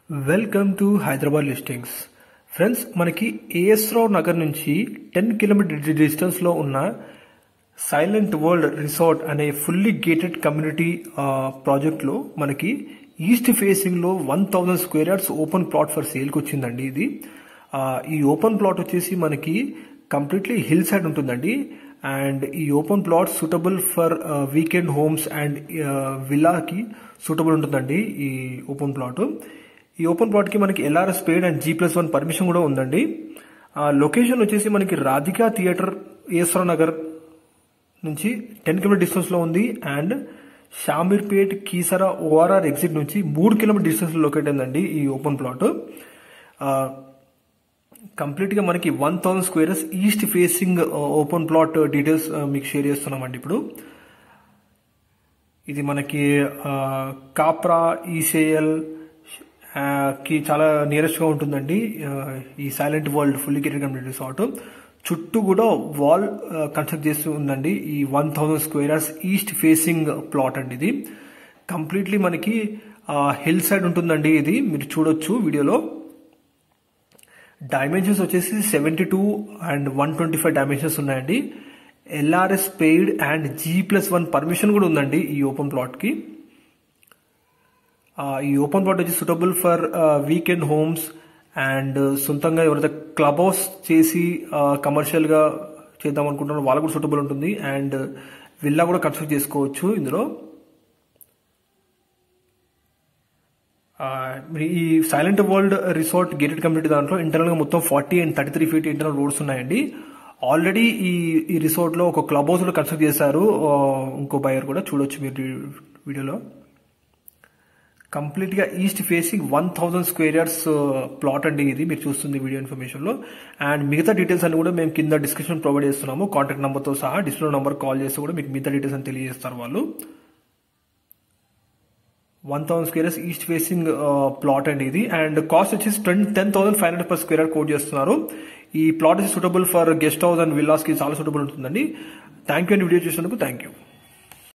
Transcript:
Welcome to Hyderabad listings. Friends, మనకి AS Rao Nagar నుంచి 10 kilometre distance లో ఉన్న సైలెంట్ వరల్డ్ రిసార్ట్ అనే ఫుల్లీ గేటెడ్ కమ్యూనిటీ ప్రాజెక్ట్ లో మనకి ఈస్ట్ ఫేసింగ్ లో 1000 square yards open plot for sale కి వచ్చిందండి. ఇది ఈ ఓపెన్ ప్లాట్ వచ్చేసి మనకి కంప్లీట్లీ హిల్ సైడ్ ఉంటుందండి. అండ్ ఈ open plot suitable for weekend homes and విల్లాకి సూటబుల్ ఉంటుందండి. ఈ ఓపెన్ ప్లాట్ కి మనకి LRS paid and G+1 permission కూడా ఉందండి. లొకేషన్ వచ్చేసి మనకి రాధికా థియేటర్ ఏఎస్ రావు నగర్ నుంచి 10 కిలోమీటర్ డిస్టెన్స్ లో ఉంది. And Shamirpet Keesara ORR exit నుంచి 3 కిలోమీటర్ డిస్టెన్స్ లో లొకేట్ అయిందండి ఈ ఓపెన్ ప్లాట్. కంప్లీట్ గా మనకి 1000 squares east facing open plot details మీకు షేర్ చేస్తున్నామండి. ఇప్పుడు ఇది మనకి కాప్రా ఈసేఎల్ కి చాలా నియరెస్ట్ గా ఉంటుందండి. ఈ silent world fully gated community resort చుట్టూ కూడా వాల్ కన్స్ట్రక్ట్ చేస్తూ ఉందండి. ఈ 1000 square yards east facing plot అండి. ఇది కంప్లీట్లీ మనకి హిల్ సైడ్ ఉంటుందండి. ఇది మీరు చూడొచ్చు వీడియోలో. డైమెన్షన్స్ వచ్చేసి 72 అండ్ 125 డైమెన్షన్స్ ఉన్నాయండి. LRS paid and G+1 permission కూడా ఉందండి ఈ ఓపెన్ ప్లాట్ కి. ఈ ఓపెన్ ప్లాట్ వచ్చి suitable for weekend homes and సొంతంగా ఎవరైతే క్లబ్ హౌస్ చేసి కమర్షియల్ గా చేద్దాం అనుకుంటున్నారో వాళ్ళకు కూడా సూటబుల్ ఉంటుంది. అండ్ విల్లా కూడా కన్స్ట్రక్ట్ చేసుకోవచ్చు ఇందులో. ఈ silent world resort gated community దాంట్లో ఇంటర్నల్ గా మొత్తం 40 and 33 ఫీట్ ఇంటర్నల్ రోడ్స్ ఉన్నాయండి. ఆల్రెడీ ఈ రిసార్ట్ లో ఒక క్లబ్ హౌస్ లో కన్స్ట్రక్ట్ చేశారు. ఇంకో బయర్ కూడా చూడొచ్చు మీరు వీడియోలో. కంప్లీట్ గా east facing 1000 square yards plot అండి. ఇది మీరు చూస్తుంది వీడియో ఇన్ఫర్మేషన్ లో. అండ్ మిగతా డీటెయిల్స్ అన్ని కూడా మేము కింద డిస్క్రిప్షన్ ప్రొవైడ్ చేస్తున్నాము. కాంటాక్ట్ నెంబర్ తో సహా డిస్ప్లే నెంబర్ కాల్ చేస్తే కూడా మీకు మిగతా డీటెయిల్స్ అని తెలియజేస్తారు వాళ్ళు. 1000 square yards east facing plot అండి ఇది. అండ్ కాస్ట్ వచ్చేసి 10,500 per స్క్వేర్ యార్డ్ కోట్ చేస్తున్నారు. ఈ plot is suitable for guest house and villas కి చాలా సూటబుల్ ఉంటుందండి. థ్యాంక్ యూ అండి వీడియో చూసినందుకు. Thank you.